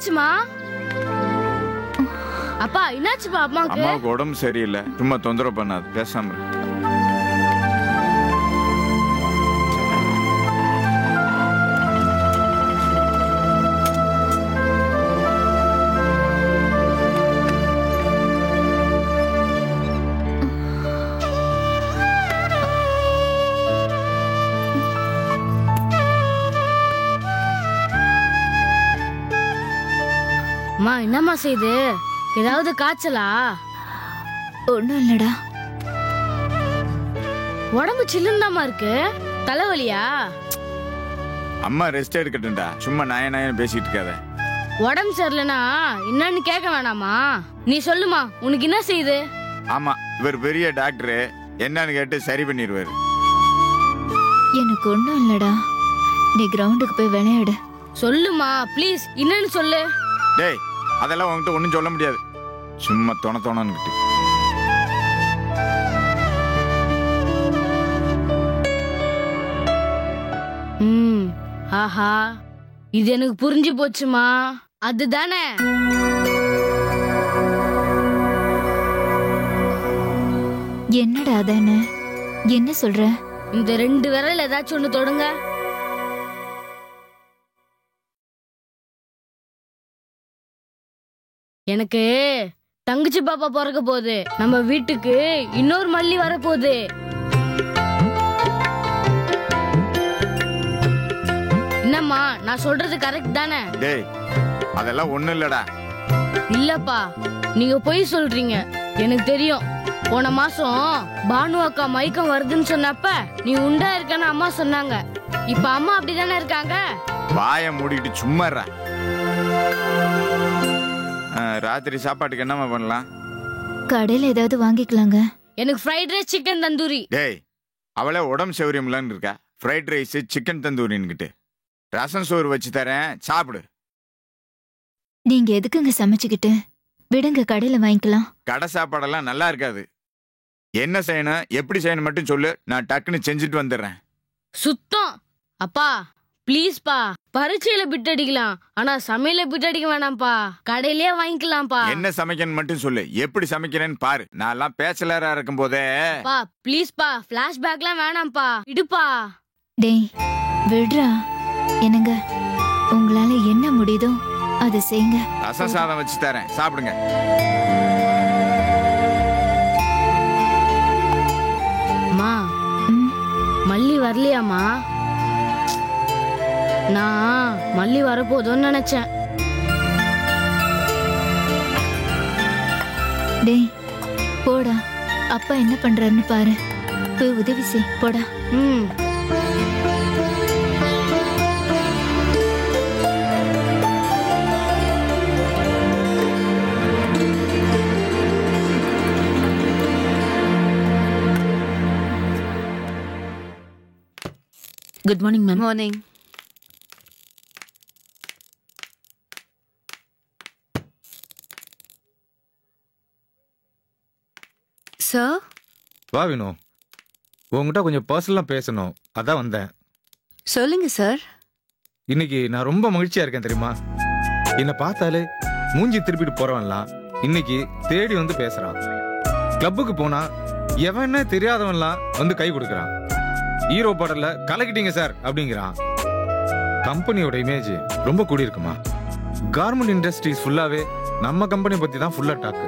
என்னாச்சுமா? அப்பா என்னாச்சுப்பா? அம்மாவுக்கு உடம்பு சரியில்லை, சும்மா தொந்தரவு பண்ணாது, பேசாம. அம்மா என்னம்மா செய்து? ஏதாவது காய்ச்சலா? ஒண்ணும் இல்லடா. உடம்பு சில்லுந்தாமா இருக்கு. தலைவலியா? அம்மா ரெஸ்ட் எடுக்கட்டும்டா, சும்மா நாயன் பேசிட்டு இருக்காத. உடம்பு சரியில்லைனா என்னன்னு கேட்க வேணாமா? நீ சொல்லுமா, உனக்கு என்ன செய்யுது? ஆமா, இவர் பெரிய டாக்டரு, என்னன்னு கேட்டு சரி பண்ணிடுவாரு. எனக்கு ஒண்ணும் இல்லடா, நீ கிரவுண்டுக்கு போய் விளையாடு. சொல்லுமா ப்ளீஸ், என்னன்னு சொல்லு. டேய், அதெல்லாம் உன்கிட்ட ஒன்றும் சொல்ல முடியாது, சும்மா தோணன்னு. ஆஹா, இது எனக்கு புரிஞ்சு போச்சுமா. அதுதானே என்னடா அதானே? என்ன சொல்ற? இந்த 2 விரல் ஏதாச்சும் ஒண்ணு தொடுங்க. எனக்கு தங்கச்சி பாப்பா பிறக்க போகுது. நம்ம வீட்டுக்கு இன்னொரு மல்லி வரப்போகுது. என்னம்மா, நான் சொல்றது கரெக்ட் தானே? டேய், அதெல்லாம் ஒண்ணும் இல்லடா. இல்லப்பா, நீங்க பொய் சொல்றீங்க. எனக்கு தெரியும். போன மாசம் பானு அக்கா மயக்கம் வருதுன்னு சொன்னப்ப நீ உண்டா இருக்கன்னு அம்மா சொன்னாங்க. இப்ப அம்மா அப்படிதானே இருக்காங்க. வாய மூடிட்டு சும்மாறா. ராத்திரி சாப்பாட்டுக்கு என்னமா பண்ணலாம்? கடையில ஏதாவது வாங்கிக்கலாங்க. எனக்கு ஃப்ரைட் ரைஸ் சிக்கன் தந்தூரி. டேய், அவளே உடம்பு சௌரியம்லான்னு இருக்கா, ஃப்ரைட் ரைஸ் சிக்கன் தந்தூரின்னுக்கிட்டு. ரசம் சோறு வச்சு தரேன், சாப்பிடு. நீங்க எதுக்குங்க சமைச்சுக்கிட்டு? விடுங்க, கடையில வாங்கிக்கலாம். கடை சாப்பாடெல்லாம் நல்லா இருக்காது. என்ன செய்யணும், எப்படி செய்யணும் மட்டும் சொல்லு, நான் டக்குன்னு செஞ்சுட்டு வந்துடுறேன். சுத்தம். அப்பா ப்ளீஸ்பா, பரீட்சையில பிட் அடிக்கலாம், ஆனா சமையல பிட் அடிக்க வேணாம்ப்பா. கடையிலேயே வாங்கிக்கலாம்ப்பா. என்ன சமைக்கணும் மட்டும் சொல்லு, எப்படி சமைக்கிறேன்னு பாரு. நான் எல்லாம் பேச்சலரா இருக்கும் போதே. பா ப்ளீஸ்பா, பிளாஷ்பேக்லாம் வேணாம்ப்பா, இடுப்பா. டேய் விடுறா. என்னங்க, உங்களால என்ன முடியுதோ அதை செய்யுங்க. ரசம் சாதம் வச்சு தரேன், சாப்பிடுங்க. அம்மா, மல்லி வரலையாமா? நான் மல்லி வரப்போதும்னு நினைச்சேன். டேய் போடா, அப்பா என்ன பண்றாருன்னு பாரு, போய் உதவி செய். போடா. Good morning ma'am. Morning. Sir. வா வினோ, உங்ககிட்ட கொஞ்சம் பர்சனலாக பேசணும், அதான் வந்தேன். சொல்லுங்க சார். இன்னைக்கு நான் ரொம்ப மகிழ்ச்சியா இருக்கேன் தெரியுமா? என்னை பார்த்தாலே மூஞ்சி திருப்பிட்டு போறவன்லாம் இன்னைக்கு தேடி வந்து பேசுறான். கிளப்புக்கு போனா எவனே தெரியாதவன்லாம் வந்து கை கொடுக்குறான். ஹீரோ பாடல்ல கலக்கிட்டீங்க சார் அப்படிங்கிறான். கம்பெனியோட இமேஜ் ரொம்ப கூடியிருக்குமா? கார்மெண்ட் இண்டஸ்ட்ரீஸ் ஃபுல்லாவே நம்ம கம்பெனி பத்தி தான் ஃபுல்லா டாக்கு.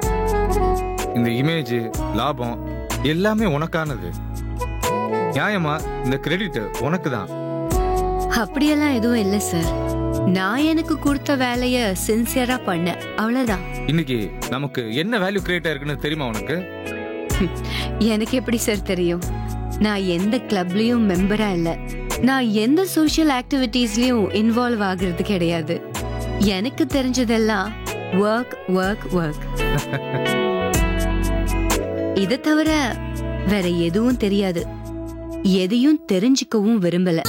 இந்த இமேஜ், லாபம் எல்லாமே உனக்கானது. நியாயமா இந்த கிரெடிட் உனக்கு தான். அப்படியெல்லாம் எதுவும் இல்லை சார். நான் எனக்கு கொடுத்த வேலைய சின்சியரா பண்ணேன், அவ்வளவுதான். இன்னைக்கு நமக்கு என்ன வேல்யூ கிரியேட் ஆயிருக்குன்னு தெரியுமா உனக்கு? எனக்கு எப்படி சார் தெரியும்? நான் எந்த கிளப்லயும் மெம்பரா இல்ல. நான் எந்த சோஷியல் ஆக்டிவிட்டீஸ்லயும் இன்வால்வ் ஆகுறது கிடையாது. எனக்கு தெரிஞ்சதெல்லாம் ஒர்க் ஒர்க் ஒர்க். இதை தவிர வேற எதுவும் தெரியாது. எதையும் தெரிஞ்சுக்கவும் விரும்பல.